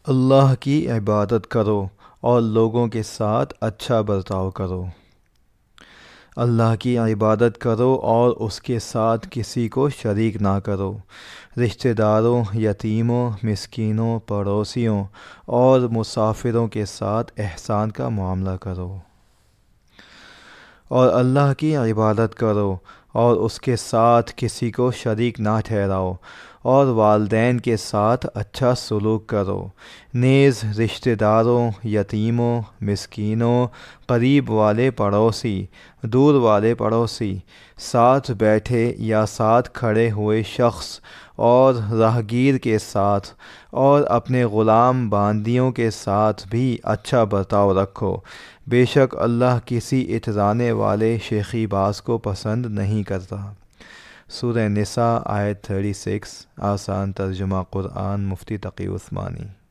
اللہ کی عبادت کرو اور لوگوں کے ساتھ اچھا برتاؤ کرو۔ اللہ کی عبادت کرو اور اس کے ساتھ کسی کو شریک نہ کرو۔ رشتہ داروں، یتیموں، مسکینوں، پڑوسیوں اور مسافروں کے ساتھ احسان کا معاملہ کرو۔ اور اللہ کی عبادت کرو اور اس کے ساتھ کسی کو شریک نہ ٹھہراؤ، اور والدین کے ساتھ اچھا سلوک کرو۔ نیز رشتہ داروں، یتیموں، مسکینوں، قریب والے پڑوسی، دور والے پڑوسی، ساتھ بیٹھے یا ساتھ کھڑے ہوئے شخص اور راہگیر کے ساتھ، اور اپنے غلام باندیوں کے ساتھ بھی اچھا برتاؤ رکھو۔ بے شک اللہ کسی اترانے والے شیخی باز کو پسند نہیں کرتا۔ سورہ نساء آیت 36، آسان ترجمہ قرآن، مفتی تقی عثمانی۔